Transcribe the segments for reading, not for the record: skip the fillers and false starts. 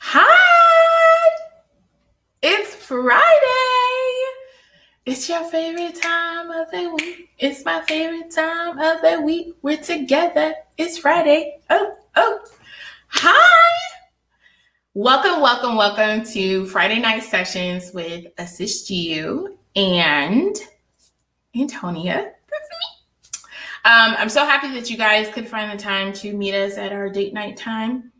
Hi! It's Friday. It's your favorite time of the week. It's my favorite time of the week. We're together. It's Friday. Oh. Hi! Welcome to Friday Night Sessions with Assist-U and Antonia. That's me. I'm so happy that you guys could find the time to meet us at our date night time.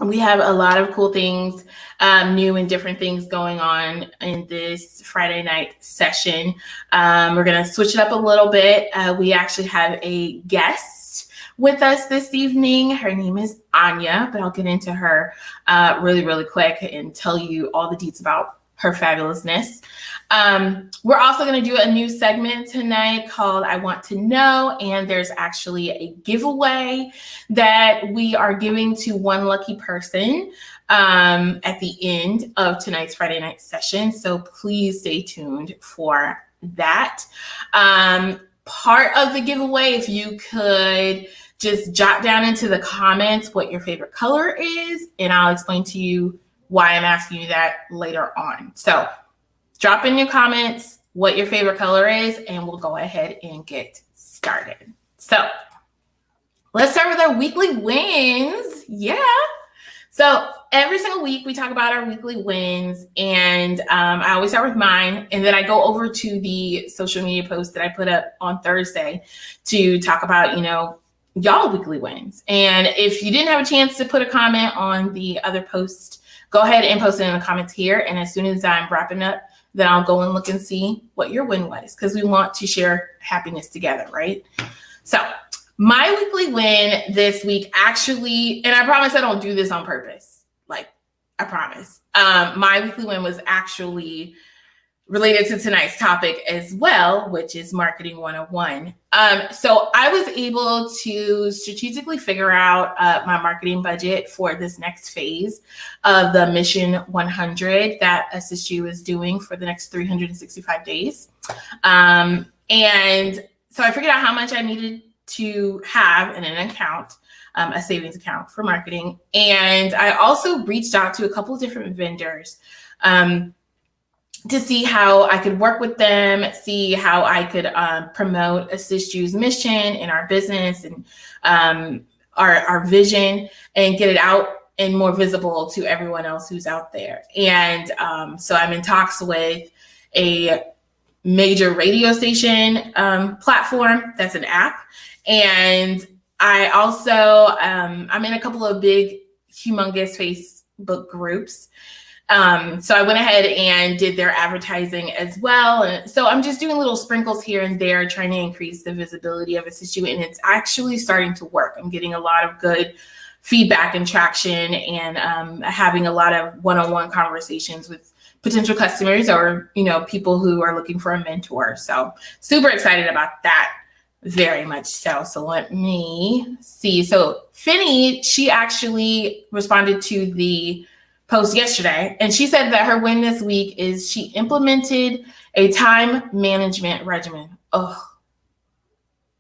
We have a lot of cool things, new and different things going on in this Friday night session. We're going to switch it up a little bit. We actually have a guest with us this evening. Her name is Ania, but I'll get into her really quick and tell you all the deets about her fabulousness. We're also going to do a new segment tonight called I Want to Know, and there's actually a giveaway that we are giving to one lucky person at the end of tonight's Friday night session. So please stay tuned for that. Part of the giveaway, if you could just jot down into the comments what your favorite color is, and I'll explain to you why I'm asking you that later on. So drop in your comments what your favorite color is, and we'll go ahead and get started. So let's start with our weekly wins. Yeah. So every single week we talk about our weekly wins, and I always start with mine, and then I go over to the social media post that I put up on Thursday to talk about, y'all weekly wins. And if you didn't have a chance to put a comment on the other post, go ahead and post it in the comments here. And as soon as I'm wrapping up, then I'll go and look and see what your win was, because we want to share happiness together, right? So my weekly win this week actually, and I promise I don't do this on purpose. I promise. My weekly win was actually related to tonight's topic as well, which is Marketing 101. So I was able to strategically figure out my marketing budget for this next phase of the Mission 100 that Assist-U is doing for the next 365 days. And so I figured out how much I needed to have in an account, a savings account for marketing. And I also reached out to a couple of different vendors to see how I could work with them, see how I could promote Assist-U's mission in our business and our vision, and get it out and more visible to everyone else who's out there. And so I'm in talks with a major radio station platform that's an app. And I also, I'm in a couple of big, humongous Facebook groups. So I went ahead and did their advertising as well. And so I'm just doing little sprinkles here and there, trying to increase the visibility of Assist-U, and it's actually starting to work. I'm getting a lot of good feedback and traction, and having a lot of one-on-one conversations with potential customers or, people who are looking for a mentor. So super excited about that. Very much so. So let me see. So Finny, she actually responded to the post yesterday, and she said that her win this week is she implemented a time management regimen. Oh,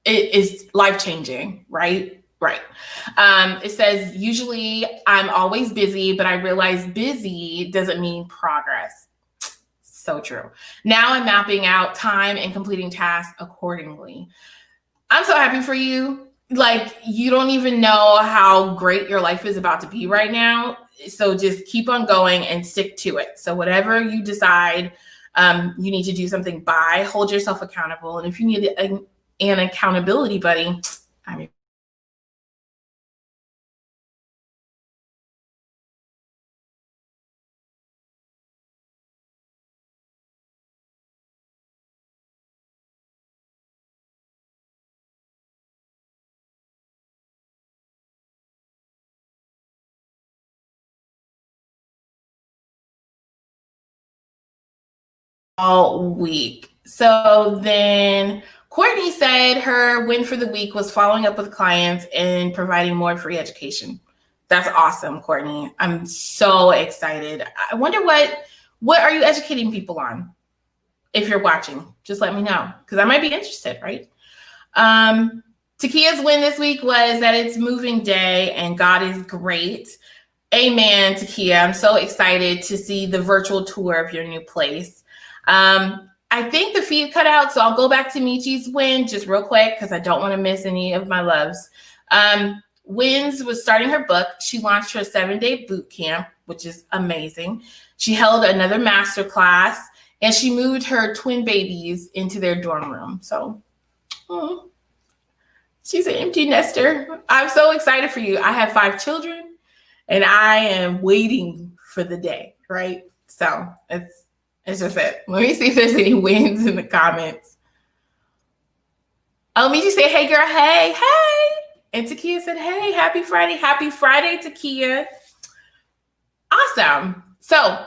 it is life-changing, right? Right. It says, usually I'm always busy, but I realize busy doesn't mean progress. So true. Now I'm mapping out time and completing tasks accordingly. I'm so happy for you. You don't even know how great your life is about to be right now. So just keep on going and stick to it. So whatever you decide you need to do something by, hold yourself accountable. And if you need an accountability buddy, all week. So then Courtney said her win for the week was following up with clients and providing more free education. That's awesome, Courtney. I'm so excited. I wonder what are you educating people on? If you're watching, just let me know, because I might be interested, right? Takia's win this week was that it's moving day and God is great. Amen, Takia. I'm so excited to see the virtual tour of your new place. I think the feed cut out, so I'll go back to Michi's win just real quick because I don't want to miss any of my loves. Wins was starting her book. She launched her 7-day boot camp, which is amazing. She held another master class, and she moved her twin babies into their dorm room. So, she's an empty nester. I'm so excited for you. I have 5 children, and I am waiting for the day, right? So it's just it. Let me see if there's any wins in the comments. Oh, Michi said, hey, girl, hey. And Takia said, hey, happy Friday. Happy Friday, Takia. Awesome. So,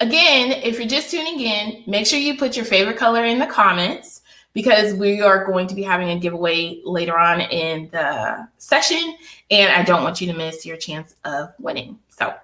again, if you're just tuning in, make sure you put your favorite color in the comments because we are going to be having a giveaway later on in the session, and I don't want you to miss your chance of winning. So,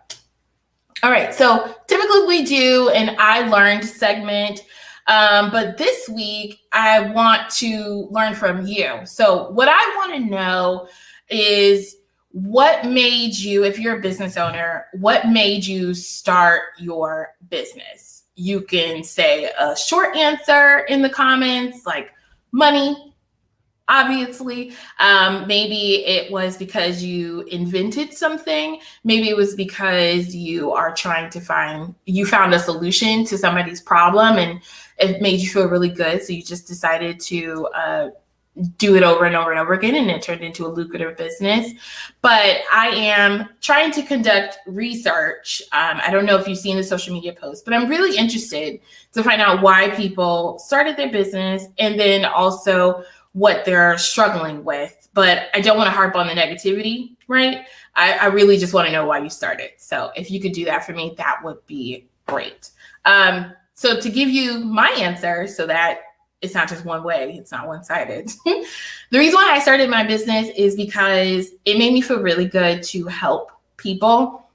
all right. So, typically we do an I learned segment. But this week, I want to learn from you. So what I want to know is what made you, if you're a business owner, what made you start your business? You can say a short answer in the comments, like money, obviously. Maybe it was because you invented something. Maybe it was because you are trying to you found a solution to somebody's problem and it made you feel really good. So you just decided to do it over and over and over again, and it turned into a lucrative business. But I am trying to conduct research. I don't know if you've seen the social media posts, but I'm really interested to find out why people started their business and then also what they're struggling with. But I don't want to harp on the negativity, right? I really just want to know why you started. So if you could do that for me, that would be great. So to give you my answer so that it's not just one way, it's not one-sided. The reason why I started my business is because it made me feel really good to help people.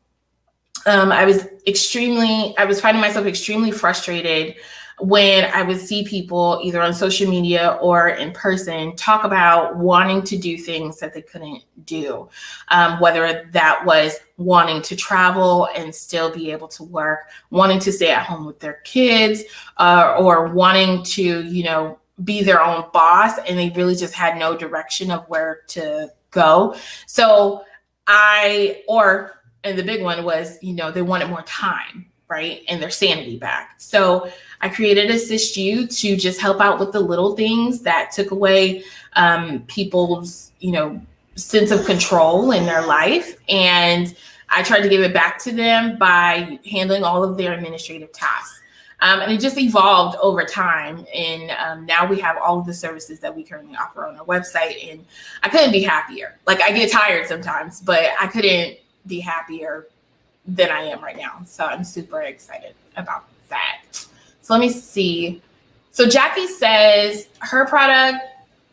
I was finding myself extremely frustrated when I would see people either on social media or in person talk about wanting to do things that they couldn't do, whether that was wanting to travel and still be able to work, wanting to stay at home with their kids, or wanting to, be their own boss, and they really just had no direction of where to go. So and the big one was, they wanted more time, right? And their sanity back. So I created Assist-U to just help out with the little things that took away people's, sense of control in their life. And I tried to give it back to them by handling all of their administrative tasks. And it just evolved over time. And now we have all of the services that we currently offer on our website. And I couldn't be happier. Like, I get tired sometimes, but I couldn't be happier than I am right now. So I'm super excited about that. So let me see. So Jackie says her product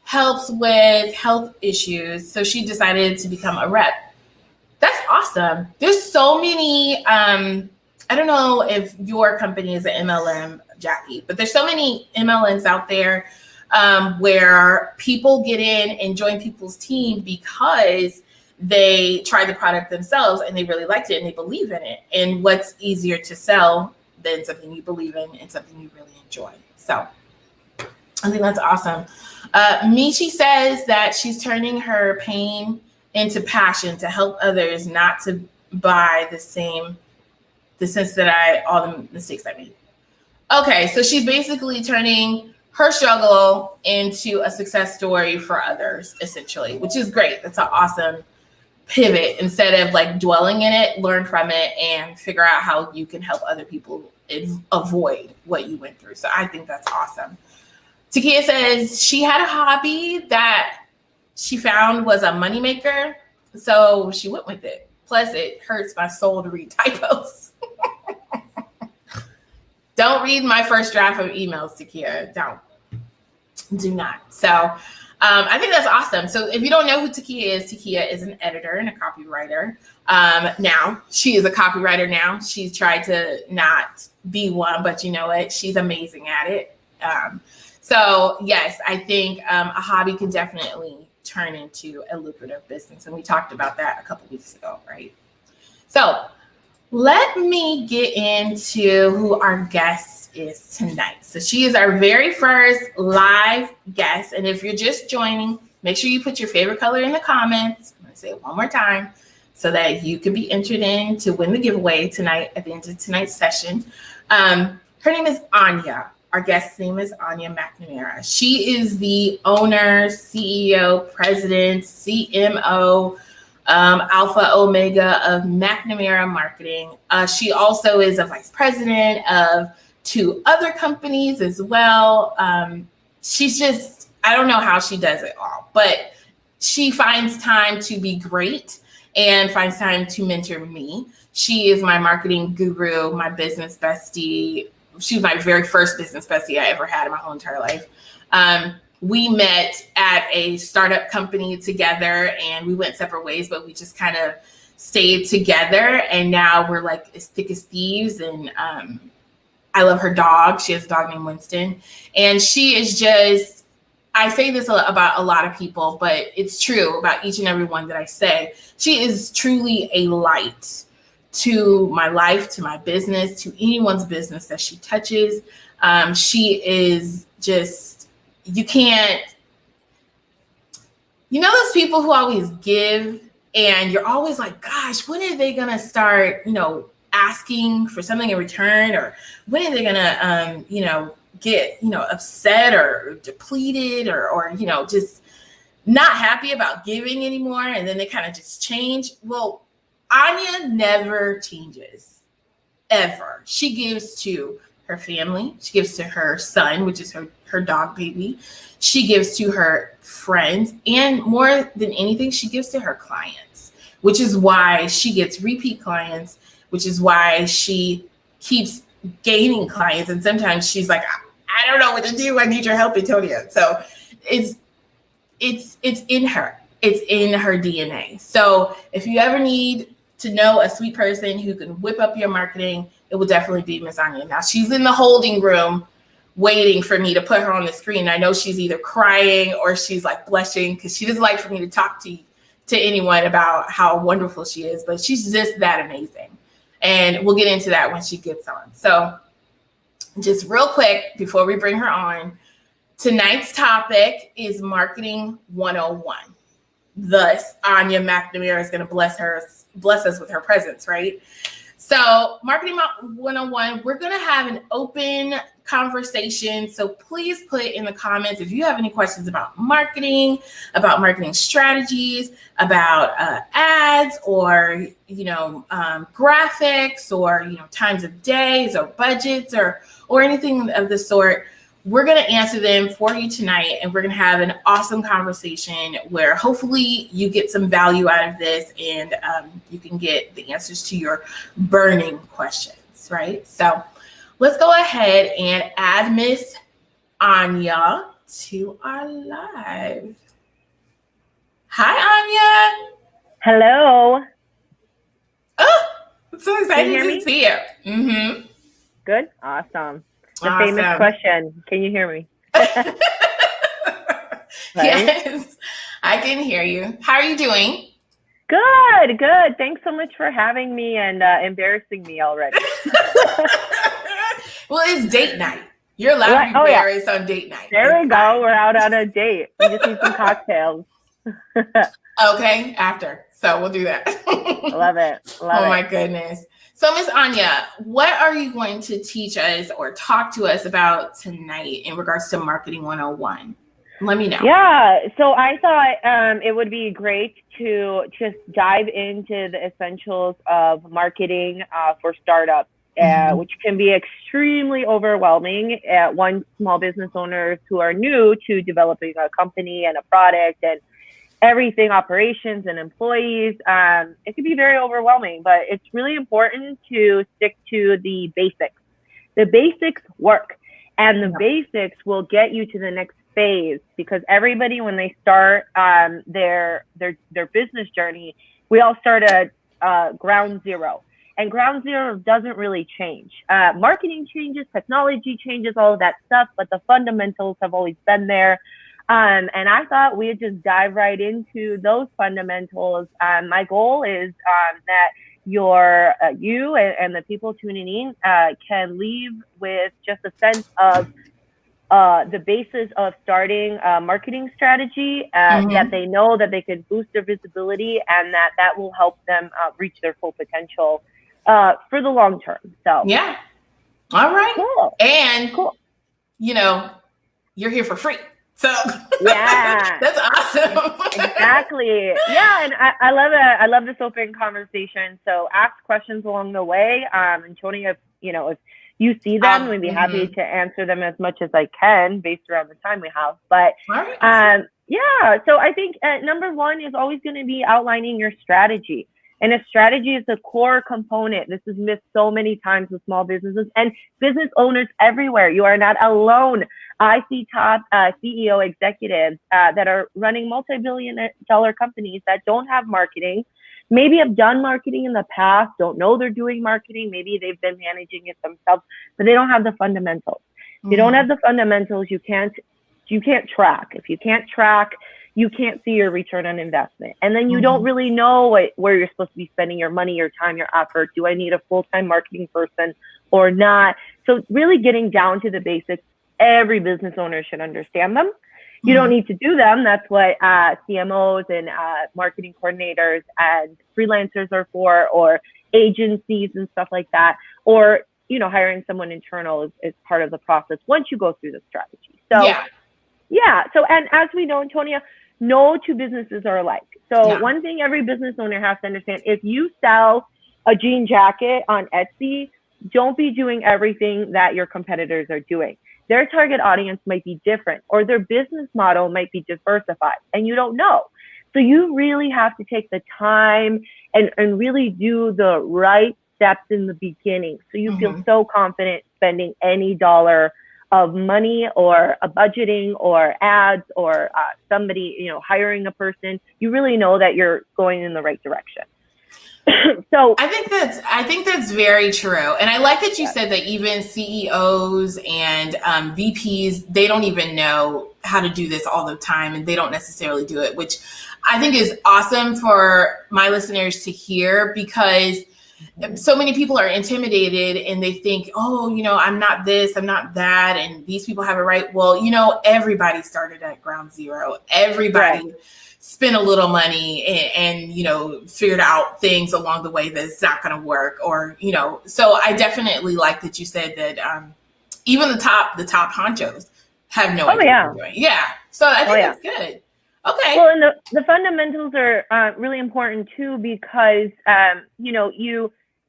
helps with health issues. So she decided to become a rep. That's awesome. There's so many, I don't know if your company is an MLM, Jackie, but there's so many MLMs out there where people get in and join people's team because they tried the product themselves and they really liked it and they believe in it. And what's easier to sell than something you believe in and something you really enjoy? So I think that's awesome. Michi says that she's turning her pain into passion to help others not to buy all the mistakes I made. Okay, so she's basically turning her struggle into a success story for others, essentially, which is great. That's an awesome pivot. Instead of like dwelling in it, learn from it and figure out how you can help other people avoid what you went through. So I think that's awesome. Takia says she had a hobby that she found was a moneymaker, so she went with it. Plus, it hurts my soul to read typos. Don't read my first draft of emails, Takia. Do not. So I think that's awesome. So if you don't know who Takia is an editor and a copywriter. Now, she is a copywriter now. She's tried to not be one, but you know what? She's amazing at it. So yes, I think a hobby can definitely turn into a lucrative business. And we talked about that a couple weeks ago, right? So let me get into who our guest is tonight. So she is our very first live guest. And if you're just joining, make sure you put your favorite color in the comments. I'm going to say it one more time so that you can be entered in to win the giveaway tonight at the end of tonight's session. Her name is Ania. Our guest's name is Ania McNamara. She is the owner, CEO, president, CMO, Alpha Omega of McNamara Marketing. She also is a vice president of 2 other companies as well. She's just, I don't know how she does it all, but she finds time to be great and finds time to mentor me. She is my marketing guru, my business bestie. She was my very first business bestie I ever had in my whole entire life. We met at a startup company together and we went separate ways, but we just kind of stayed together. And now we're like as thick as thieves. And I love her dog. She has a dog named Winston. And she is just, I say this about a lot of people, but it's true about each and every one that I say. She is truly a light to my life, to my business, to anyone's business that she touches. She is just, you can't, you know, those people who always give and you're always like, gosh, when are they going to start, asking for something in return? Or when are they going to, get, upset or depleted or, just not happy about giving anymore. And then they kind of just change. Well, Ania never changes, ever. She gives to her family. She gives to her son, which is her dog baby. She gives to her friends. And more than anything, she gives to her clients, which is why she gets repeat clients, which is why she keeps gaining clients. And sometimes she's like, I don't know what to do. I need your help, Antonia. So it's in her. It's in her DNA. So if you ever need to know a sweet person who can whip up your marketing, it will definitely be Miss Ania. Now she's in the holding room waiting for me to put her on the screen. I know she's either crying or she's like blushing because she doesn't like for me to talk to anyone about how wonderful she is, but she's just that amazing. And we'll get into that when she gets on. So just real quick before we bring her on, tonight's topic is Marketing 101. Thus, Ania McNamara is going to bless us with her presence, right? So Marketing 101, we're going to have an open conversation. So please put in the comments if you have any questions about marketing strategies, about ads or, graphics or, times of days or budgets or anything of the sort. We're going to answer them for you tonight, and we're going to have an awesome conversation where hopefully you get some value out of this and you can get the answers to your burning questions, right? So let's go ahead and add Miss Ania to our live. Hi, Ania. Hello. Oh, I'm so excited to see you. Mm-hmm. Good. Awesome. The famous question. Can you hear me? Right? Yes, I can hear you. How are you doing? Good. Thanks so much for having me and embarrassing me already. Well, it's date night. You're allowed to be embarrassed on date night. There we go. We're out on a date. We just need some cocktails. Okay, after. So we'll do that. Love it. Oh my goodness. So Miss Ania, what are you going to teach us or talk to us about tonight in regards to Marketing 101? Let me know. Yeah, so I thought it would be great to just dive into the essentials of marketing for startups, which can be extremely overwhelming at small business owners who are new to developing a company and a product and everything, operations and employees. It can be very overwhelming, but it's really important to stick to the basics. The basics work, and the basics will get you to the next phase, because everybody, when they start their business journey, we all start at ground zero. And ground zero doesn't really change. Marketing changes, technology changes, all of that stuff, but the fundamentals have always been there. And I thought we'd just dive right into those fundamentals. My goal is that you and the people tuning in can leave with just a sense of the basis of starting a marketing strategy that they know that they can boost their visibility, and that will help them reach their full potential for the long term. So yeah. All right. Cool. And you know, you're here for free. So yeah, that's awesome. Exactly. Yeah, and I love it. I love this open conversation. So ask questions along the way. Antonia, if you see them, we'd be happy to answer them as much as I can based around the time we have. But yeah, so I think number one is always going to be outlining your strategy. And if strategy is a core component, this is missed so many times with small businesses and business owners everywhere. You are not alone. I see top CEO executives that are running multi-billion-dollar companies that don't have marketing, maybe have done marketing in the past, don't know they're doing marketing, maybe they've been managing it themselves, but they don't have the fundamentals. If you don't have the fundamentals, you can't track. If you can't track, you can't see your return on investment. And then you don't really know where you're supposed to be spending your money, your time, your effort. Do I need a full-time marketing person or not? So really getting down to the basics, every business owner should understand them. You don't need to do them. That's what CMOs and marketing coordinators and freelancers are for, or agencies and stuff like that. Or, hiring someone internal is part of the process once you go through the strategy. So so, and as we know, Antonia, no two businesses are alike. So one thing every business owner has to understand, if you sell a jean jacket on Etsy, don't be doing everything that your competitors are doing. Their target audience might be different, or their business model might be diversified, and you don't know. So you really have to take the time and really do the right steps in the beginning, so you feel so confident spending any dollar of money or a budgeting or ads or somebody, hiring a person. You really know that you're going in the right direction. So I think that's very true. And I like that you said that even CEOs and VPs, they don't even know how to do this all the time, and they don't necessarily do it, which I think is awesome for my listeners to hear, because so many people are intimidated and they think, oh, I'm not this, I'm not that, and these people have it right. Well, everybody started at ground zero. Everybody spent a little money and figured out things along the way that it's not going to work, or, so I definitely like that you said that even the top honchos have no idea what they're doing. Yeah. So I think that's good. Okay. Well, and the fundamentals are really important too, because,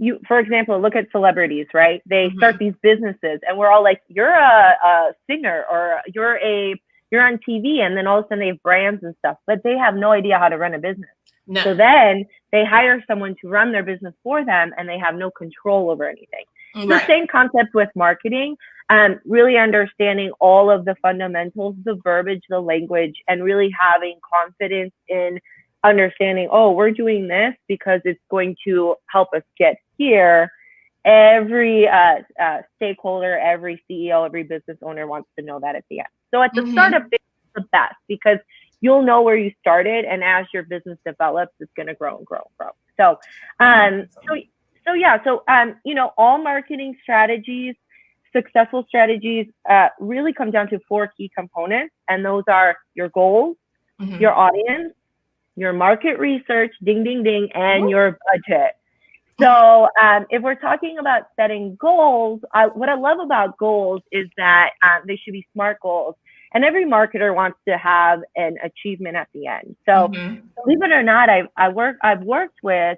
you, for example, look at celebrities, right? They start these businesses and we're all like, you're a singer, or you're on TV, and then all of a sudden they have brands and stuff, but they have no idea how to run a business. No. So then they hire someone to run their business for them, and they have no control over anything. Right. The same concept with marketing, really understanding all of the fundamentals, the verbiage, the language, and really having confidence in understanding, oh, we're doing this because it's going to help us get here. Every stakeholder, every CEO, every business owner wants to know that at the end. So at the startup phase, it's the best, because you'll know where you started, and as your business develops, it's going to grow and grow and grow. So, all marketing strategies, successful strategies, really come down to 4 key components, and those are your goals, your audience, your market research, ding, ding, ding, and your budget. So if we're talking about setting goals, what I love about goals is that they should be SMART goals. And every marketer wants to have an achievement at the end. So believe it or not, I've worked with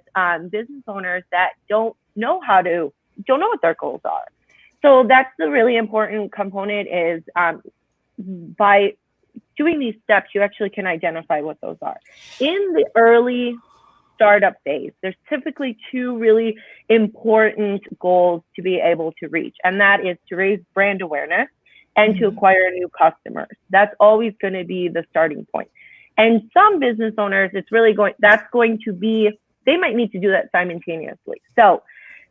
business owners that don't know what their goals are. So that's the really important component, is by doing these steps, you actually can identify what those are. In the early startup phase, there's typically 2 really important goals to be able to reach, and that is to raise brand awareness and to acquire new customers. That's always going to be the starting point. And some business owners, they might need to do that simultaneously. So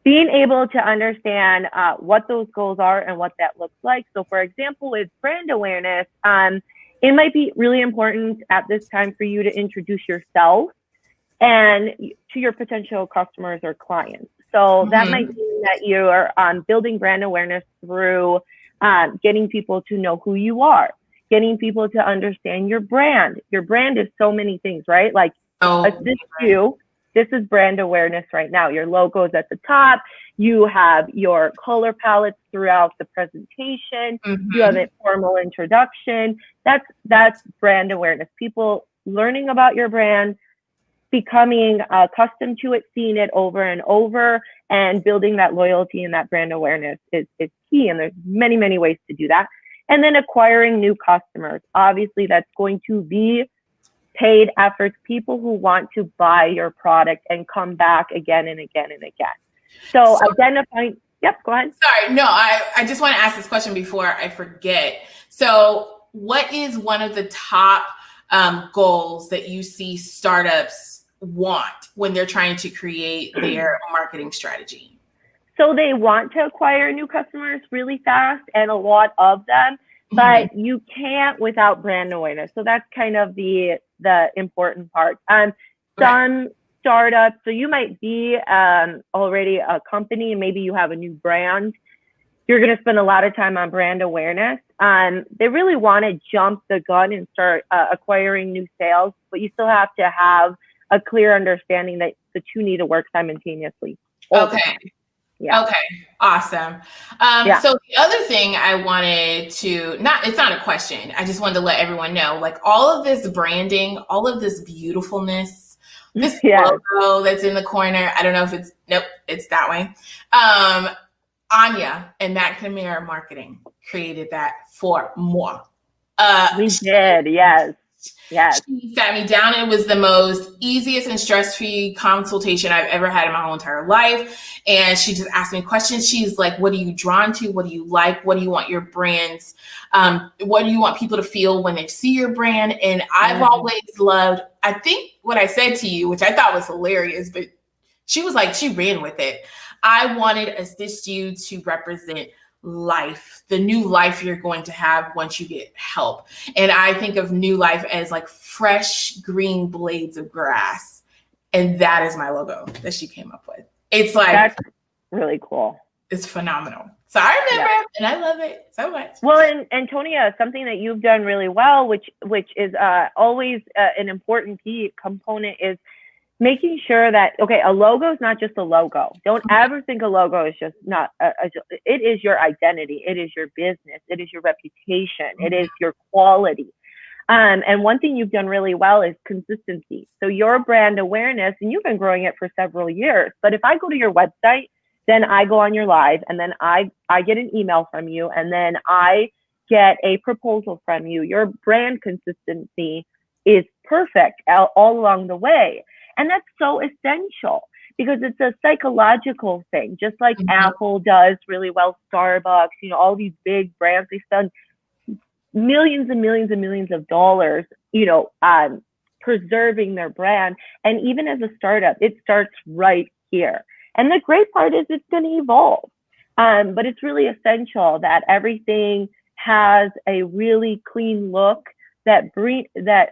being able to understand what those goals are and what that looks like. So for example, with brand awareness, it might be really important at this time for you to introduce yourself and to your potential customers or clients. So that might mean that you are building brand awareness through getting people to know who you are, getting people to understand your brand. Your brand is so many things, right? Like Assist-U, this is brand awareness right now. Your logo is at the top. You have your color palettes throughout the presentation. You have a formal introduction. That's brand awareness. People learning about your brand, becoming accustomed to it, seeing it over and over, and building that loyalty and that brand awareness is key. And there's many, many ways to do that. And then acquiring new customers. Obviously, that's going to be paid efforts, people who want to buy your product and come back again and again and again. So identifying, yep, go ahead. Sorry, no, I just want to ask this question before I forget. So what is one of the top goals that you see startups want when they're trying to create their marketing strategy? So they want to acquire new customers really fast, and a lot of them, but you can't without brand awareness. So that's kind of the important part. Some startups, so you might be already a company and maybe you have a new brand. You're going to spend a lot of time on brand awareness. They really want to jump the gun and start acquiring new sales, but you still have to have a clear understanding that the two need to work simultaneously. Okay. Yeah. Okay. Awesome. So the other thing I wanted to, it's not a question. I just wanted to let everyone know, like all of this branding, all of this beautifulness, this logo that's in the corner. I don't know if it's that way. Ania and McNamara Marketing created that for more. We did. Yes. Yes. She sat me down. It was the most easiest and stress-free consultation I've ever had in my whole entire life. And she just asked me questions. She's like, what are you drawn to? What do you like? What do you want your brands? What do you want people to feel when they see your brand? And I've always loved, I think what I said to you, which I thought was hilarious, but she was like, she ran with it. I wanted Assist-U to represent life, the new life you're going to have once you get help. And I think of new life as like fresh green blades of grass. And that is my logo that she came up with. It's like, that's really cool. It's phenomenal. So I remember and I love it so much. Well, and Antonia, something that you've done really well, which is always an important key component, is making sure that, okay, a logo is not just a logo. Don't ever think a logo is just not, it is your identity. It is your business. It is your reputation. It is your quality. And one thing you've done really well is consistency. So your brand awareness, and you've been growing it for several years, but if I go to your website, then I go on your live, and then I get an email from you, and then I get a proposal from you. Your brand consistency is perfect all along the way. And that's so essential because it's a psychological thing, just like Apple does really well, Starbucks, all these big brands, they spend millions and millions and millions of dollars, preserving their brand. And even as a startup, it starts right here. And the great part is it's going to evolve. But it's really essential that everything has a really clean look that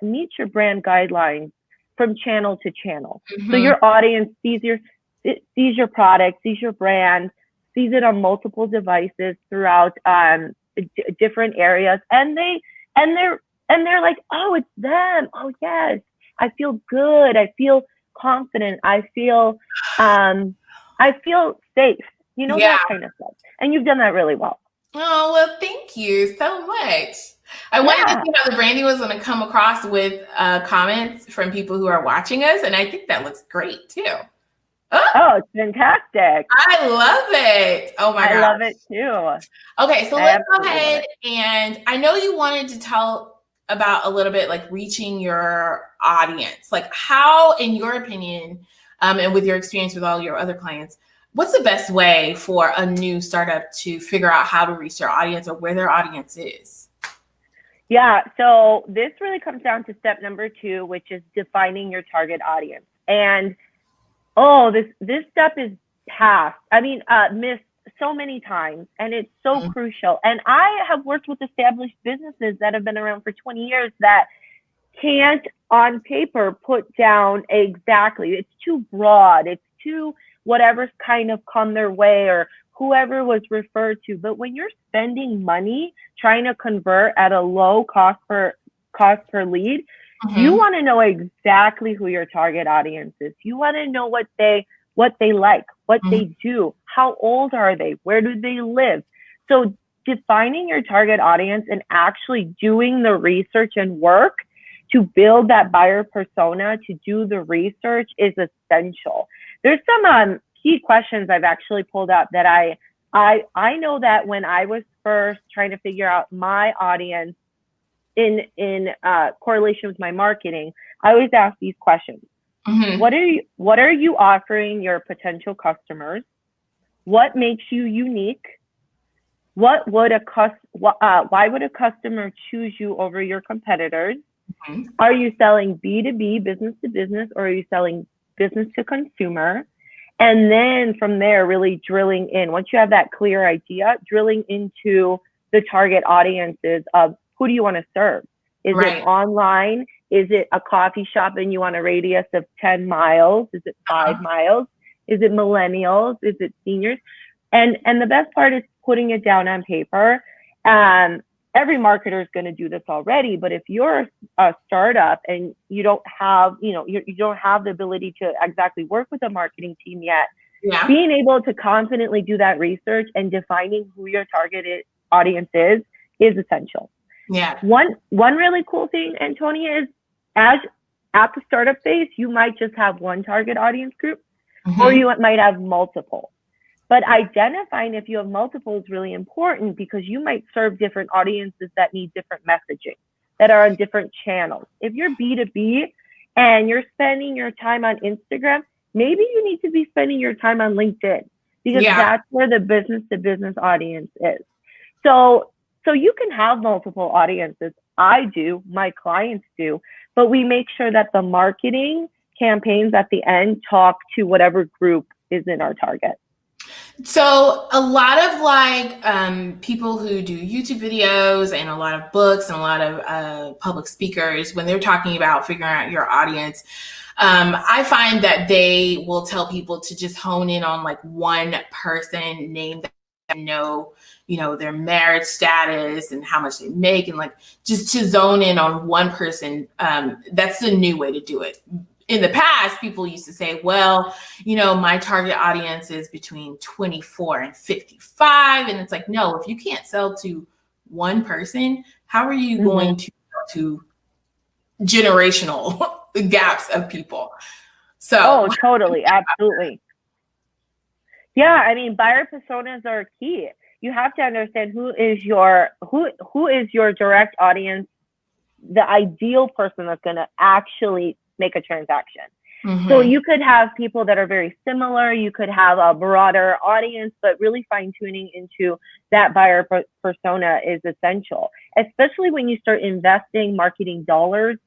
meets your brand guidelines from channel to channel. So your audience sees your product, sees your brand, sees it on multiple devices throughout different areas, and they're like, oh, it's them. Oh yes, I feel good. I feel confident. I feel safe. That kind of stuff. And you've done that really well. Oh, well, thank you so much. I wanted to see how the branding was going to come across with comments from people who are watching us. And I think that looks great too. Oh, it's fantastic. I love it. Oh my God. I love it too. Okay, so let's go ahead. And I know you wanted to tell about a little bit like reaching your audience. Like how, in your opinion, and with your experience with all your other clients, what's the best way for a new startup to figure out how to reach their audience or where their audience is? Yeah, so this really comes down to step number 2, which is defining your target audience. And this step is missed so many times, and it's so crucial. And I have worked with established businesses that have been around for 20 years that can't on paper put down exactly. It's too broad. It's too whatever's kind of come their way or whoever was referred to. But when you're spending money trying to convert at a low cost per lead, you want to know exactly who your target audience is. You want to know what they like, what they do, how old are they, where do they live. So defining your target audience and actually doing the research and work to build that buyer persona, to do the research is essential. There's some key questions I've actually pulled up that I know that when I was first trying to figure out my audience in correlation with my marketing, I always ask these questions. What are you offering your potential customers? What makes you unique? Why would a customer choose you over your competitors? Are you selling B2B, business to business, or are you selling business to consumer? And then from there, really drilling in. Once you have that clear idea, drilling into the target audiences of who do you want to serve? Is it online? Is it a coffee shop and you want a radius of 10 miles? Is it 5 miles? Is it millennials? Is it seniors? And the best part is putting it down on paper. Every marketer is going to do this already, but if you're a startup and you don't have, you don't have the ability to exactly work with a marketing team yet, being able to confidently do that research and defining who your targeted audience is essential. Yeah. One really cool thing, Antonia, is at the startup phase, you might just have one target audience group, or you might have multiple. But identifying if you have multiple is really important because you might serve different audiences that need different messaging, that are on different channels. If you're B2B and you're spending your time on Instagram, maybe you need to be spending your time on LinkedIn because that's where the business to business audience is. So you can have multiple audiences. I do, my clients do, but we make sure that the marketing campaigns at the end talk to whatever group is in our target. So a lot of people who do YouTube videos and a lot of books and a lot of public speakers, when they're talking about figuring out your audience, I find that they will tell people to just hone in on like one person, name that know, their marriage status and how much they make, and like just to zone in on one person. That's the new way to do it. In the past, people used to say, well, my target audience is between 24 and 55. And it's like, no, if you can't sell to one person, how are you going to sell to generational gaps of people? So, totally. Absolutely. Yeah. I mean, buyer personas are key. You have to understand who is your direct audience, the ideal person that's going to actually make a transaction. So you could have people that are very similar. You could have a broader audience, but really fine tuning into that buyer persona is essential, especially when you start investing marketing dollars.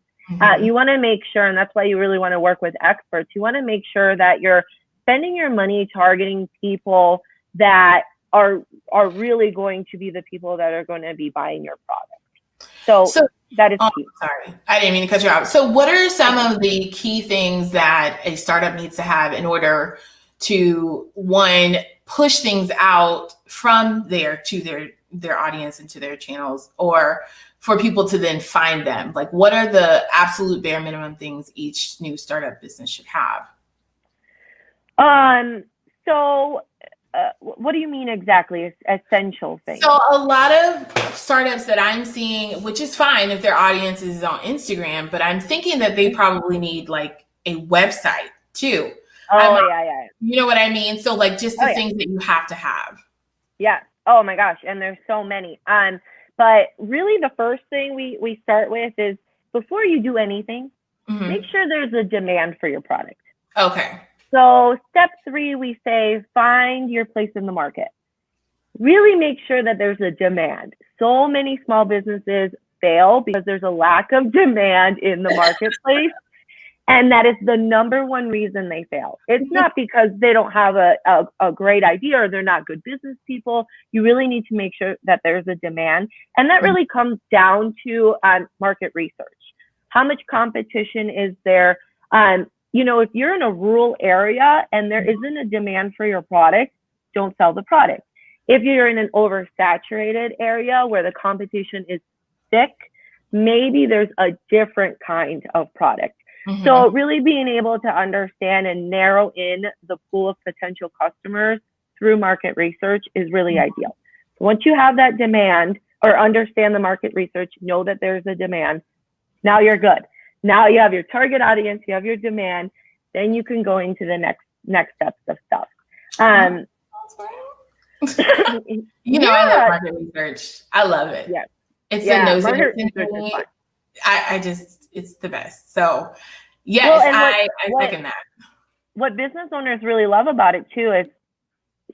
You want to make sure, and that's why you really want to work with experts. You want to make sure that you're spending your money targeting people that are really going to be the people that are going to be buying your product. So that is key. Sorry, I didn't mean to cut you off. So what are some of the key things that a startup needs to have in order to, one, push things out from there to their audience and to their channels, or for people to then find them? Like, what are the absolute bare minimum things each new startup business should have? What do you mean exactly? Essential things. So a lot of startups that I'm seeing, which is fine if their audience is on Instagram, but I'm thinking that they probably need like a website too. Yeah. You know what I mean? So like just the things that you have to have. Yeah. Oh my gosh. And there's so many. But really the first thing we start with is, before you do anything, make sure there's a demand for your product. Okay. So step 3, we say, find your place in the market. Really make sure that there's a demand. So many small businesses fail because there's a lack of demand in the marketplace. And that is the number one reason they fail. It's not because they don't have a great idea or they're not good business people. You really need to make sure that there's a demand. And that really comes down to market research. How much competition is there? If you're in a rural area and there isn't a demand for your product, don't sell the product. If you're in an oversaturated area where the competition is thick, maybe there's a different kind of product. Mm-hmm. So really being able to understand and narrow in the pool of potential customers through market research is really ideal. So once you have that demand or understand the market research, know that there's a demand, now you're good. Now you have your target audience, you have your demand, then you can go into the next steps of stuff. I love market research. I love it. Yeah. It's a market research is fun. I just, it's the best. So yes, I second that. What business owners really love about it too is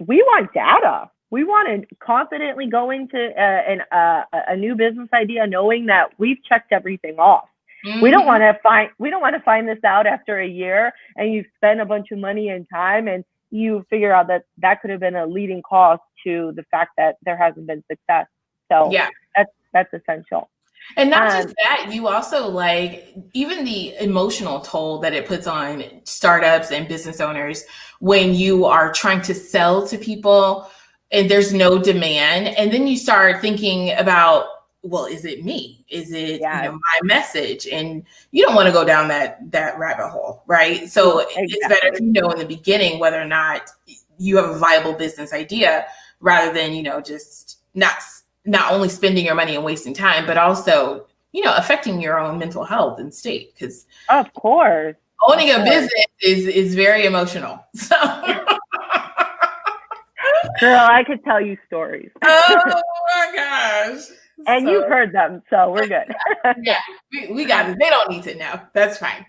we want data. We want to confidently go into a new business idea knowing that we've checked everything off. Mm-hmm. We don't want to find this out after a year and you've spent a bunch of money and time and you figure out that could have been a leading cause to the fact that there hasn't been success. So yeah, that's essential. And not just that, you also even the emotional toll that it puts on startups and business owners when you are trying to sell to people and there's no demand. And then you start thinking about, well, is it me? Is it my message? And you don't want to go down that rabbit hole, right? So It's better to know in the beginning whether or not you have a viable business idea rather than, just not only spending your money and wasting time, but also, affecting your own mental health and state. Because of course, owning a business is very emotional. So. Girl, I could tell you stories. Oh my gosh. And you've heard them, so we're good. Yeah, we got it. They don't need to know. That's fine.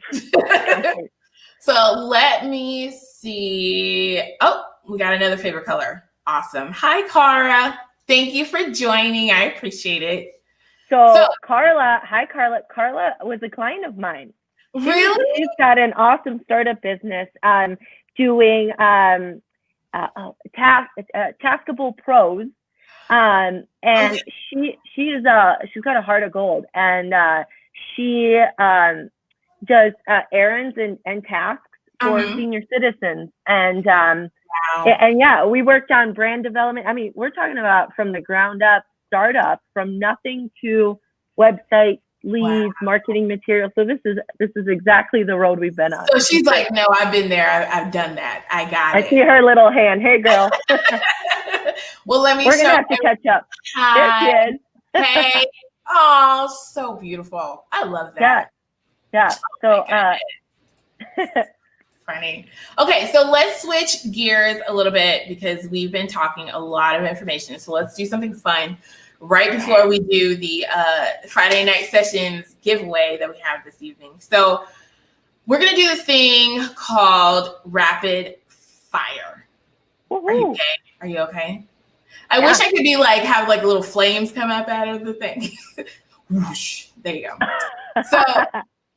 So let me see. Oh, we got another favorite color. Awesome. Hi, Cara. Thank you for joining. I appreciate it. So Carla, hi, Carla. Carla was a client of mine. Really? She's got an awesome startup business doing Taskable Pros. And she's got a heart of gold, and she does errands and tasks for senior citizens. And we worked on brand development. I mean, we're talking about from the ground up startup, from nothing to website leads, marketing material. So this is exactly the road we've been on. So she's like, no, I've been there. I've done that. I got it. I see her little hand. Hey, girl. Well, we're going to have to catch up. Hi. Hey. Oh, so beautiful. I love that. Yeah. So, funny. Okay, so let's switch gears a little bit because we've been talking a lot of information. So let's do something fun right before we do the Friday night sessions giveaway that we have this evening. So we're going to do this thing called rapid fire. Are you okay? Are you okay? I wish I could be have little flames come up out of the thing. Whoosh. There you go. So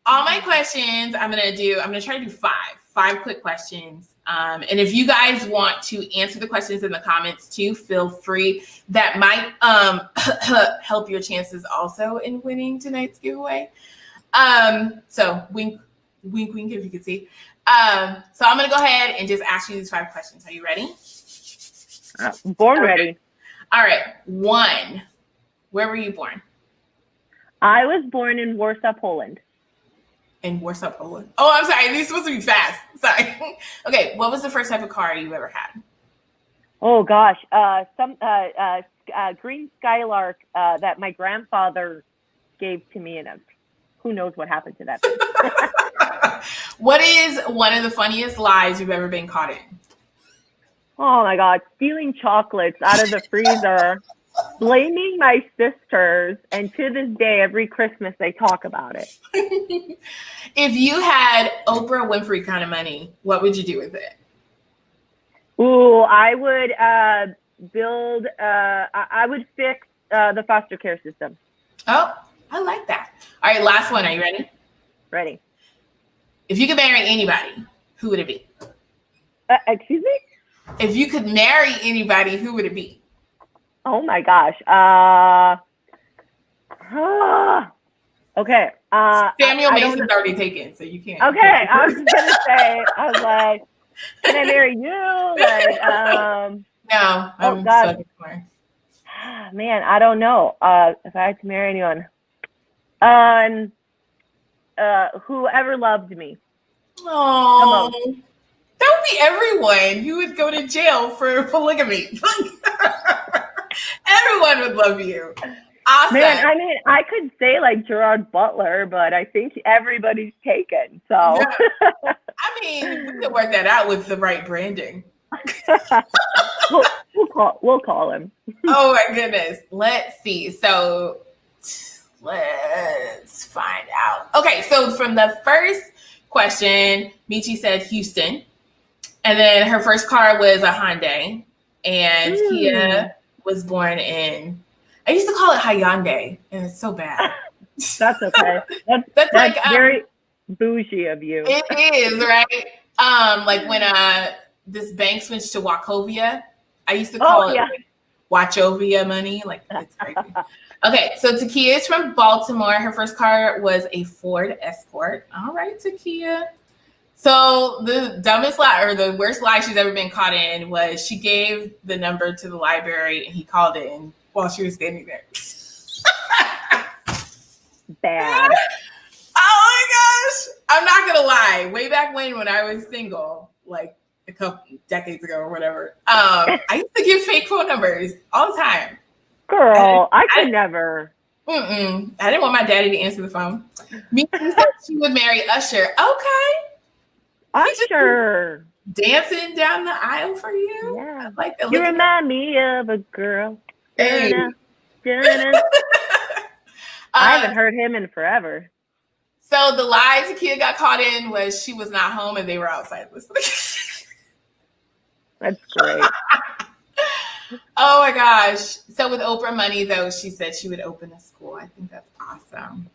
all my questions, I'm going to try to do five quick questions. And if you guys want to answer the questions in the comments too, feel free. That might help your chances also in winning tonight's giveaway. So wink, wink, wink, if you can see. So I'm going to go ahead and just ask you these 5 questions. Are you ready? Born ready. All right. 1, where were you born? I was born in Warsaw, Poland. In Warsaw, Poland. Oh, I'm sorry. These are supposed to be fast. Sorry. Okay. What was the first type of car you ever had? Oh gosh, some green Skylark that my grandfather gave to me, and who knows what happened to that. What is one of the funniest lies you've ever been caught in? Oh my God, stealing chocolates out of the freezer, blaming my sisters, and to this day, every Christmas they talk about it. If you had Oprah Winfrey kind of money, what would you do with it? Ooh, I would I would fix the foster care system. Oh, I like that. All right, last one. Are you ready? Ready. If you could marry anybody, who would it be? Excuse me? If you could marry anybody, who would it be? Oh my gosh. Okay. Samuel I don't Mason's already taken, so you can't. Okay, I was gonna say, I was like, can I marry you? Like, No, oh I'm God, so more. man, I don't know. If I had to marry anyone, um, whoever loved me. Oh, that would be everyone. You would go to jail for polygamy. Everyone would love you. Awesome. Man, I mean, I could say like Gerard Butler, but I think everybody's taken. So, I mean, we could work that out with the right branding. we'll call him. Oh my goodness. Let's see. So let's find out. Okay, so from the first question, Michi said Houston. And then her first car was a Hyundai. And Kia was born in, I used to call it Hyundai, and it's so bad. That's okay. That's like very bougie of you. It is, right? Like when this bank switched to Wachovia, I used to call it like Wachovia money. Like, it's crazy. Okay, so Takia is from Baltimore. Her first car was a Ford Escort. All right, Takia. So the dumbest lie or the worst lie she's ever been caught in was she gave the number to the library and he called in while she was standing there. Bad. Oh my gosh. I'm not going to lie. Way back when I was single, like a couple decades ago or whatever, I used to give fake phone numbers all the time. Girl, I could never. I didn't want my daddy to answer the phone. Me said she would marry Usher. Okay. Usher. Dancing down the aisle for you? Yeah. Like that. You remind me of a girl. Hey. I haven't heard him in forever. So the lie Takia got caught in was she was not home and they were outside listening. That's great. Oh my gosh. So with Oprah money, though, she said she would open a school. I think that's awesome.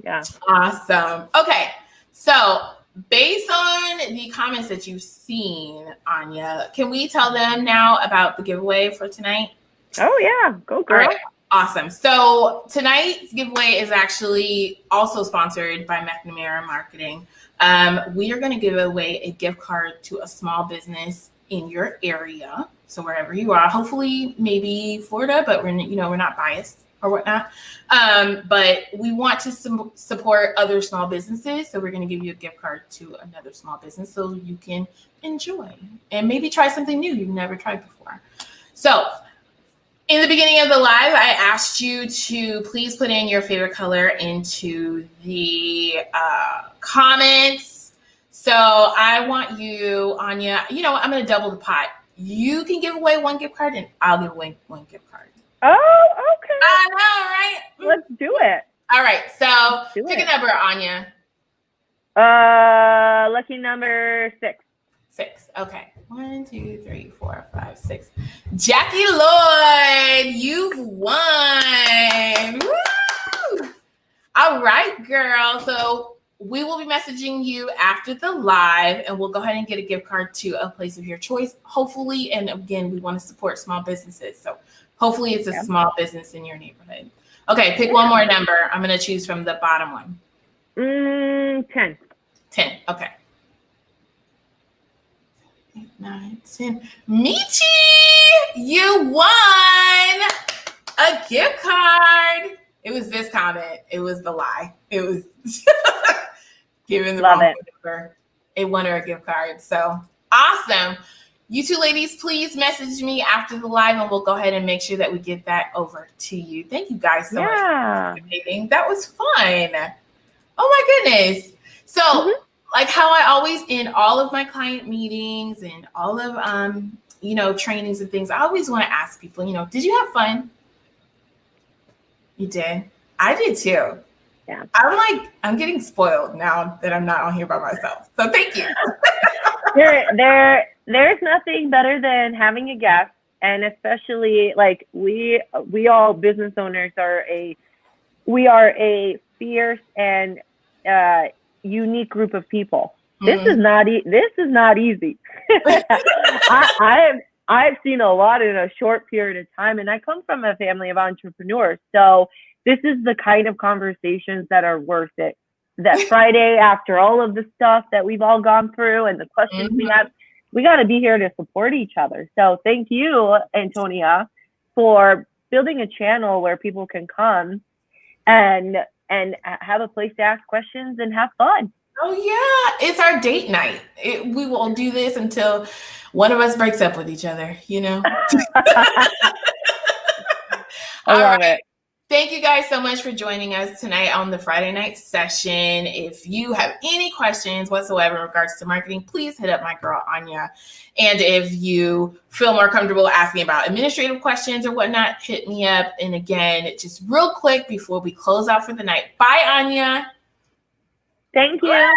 Yeah. Awesome. Okay. So based on the comments that you've seen, Ania, can we tell them now about the giveaway for tonight? Oh, yeah. Go, girl. All right. Awesome. So tonight's giveaway is actually also sponsored by McNamara Marketing. We are going to give away a gift card to a small business in your area. So wherever you are, hopefully maybe Florida, but we're not biased or whatnot. But we want to support other small businesses. So we're going to give you a gift card to another small business so you can enjoy and maybe try something new you've never tried before. So in the beginning of the live, I asked you to please put in your favorite color into the comments. So I want you, Ania, I'm going to double the pot. You can give away one gift card and I'll give away one gift card. Oh, okay. I know, right? Let's do it. All right. So pick a number, Ania. Lucky number 6. 6. Okay. 1, 2, 3, 4, 5, 6. Jackie Lloyd, you've won. Woo! All right, girl. So we will be messaging you after the live, and we'll go ahead and get a gift card to a place of your choice, hopefully. And again, we want to support small businesses. So hopefully it's a small business in your neighborhood. Okay, pick one more number. I'm going to choose from the bottom one. 10. 10. Okay. 8, 9, 10. Michi, you won a gift card. It was this comment. It was the lie. It was giving the wrong number. It won her a gift card. So awesome. You two ladies, please message me after the live and we'll go ahead and make sure that we get that over to you. Thank you guys so much for participating. That was fun. Oh my goodness. So like how I always end all of my client meetings and all of trainings and things, I always want to ask people, did you have fun? You did? I did too. Yeah. I'm getting spoiled now that I'm not on here by myself. So thank you. There's nothing better than having a guest, and especially like we all business owners are a fierce and unique group of people. This is not easy. I've seen a lot in a short period of time, and I come from a family of entrepreneurs, so this is the kind of conversations that are worth it. That Friday, after all of the stuff that we've all gone through and the questions we have, we got to be here to support each other. So thank you, Antonia, for building a channel where people can come and have a place to ask questions and have fun. Oh yeah, it's our date night. We will do this until one of us breaks up with each other, you know? I love it. Thank you guys so much for joining us tonight on the Friday night session. If you have any questions whatsoever in regards to marketing, please hit up my girl, Ania. And if you feel more comfortable asking about administrative questions or whatnot, hit me up. And again, just real quick before we close out for the night. Bye, Ania. Thank you.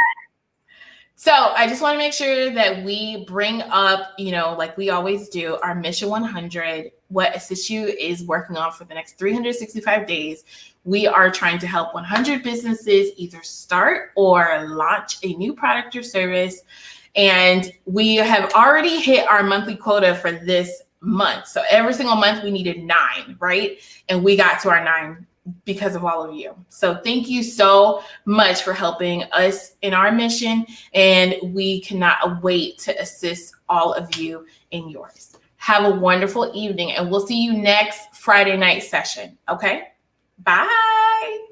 So I just want to make sure that we bring up, like we always do, our Mission 100, what Assist-U is working on for the next 365 days. We are trying to help 100 businesses either start or launch a new product or service. And we have already hit our monthly quota for this month. So every single month we needed 9, right? And we got to our 9 because of all of you. So thank you so much for helping us in our mission. And we cannot wait to assist all of you in yours. Have a wonderful evening, and we'll see you next Friday night session. Okay? Bye.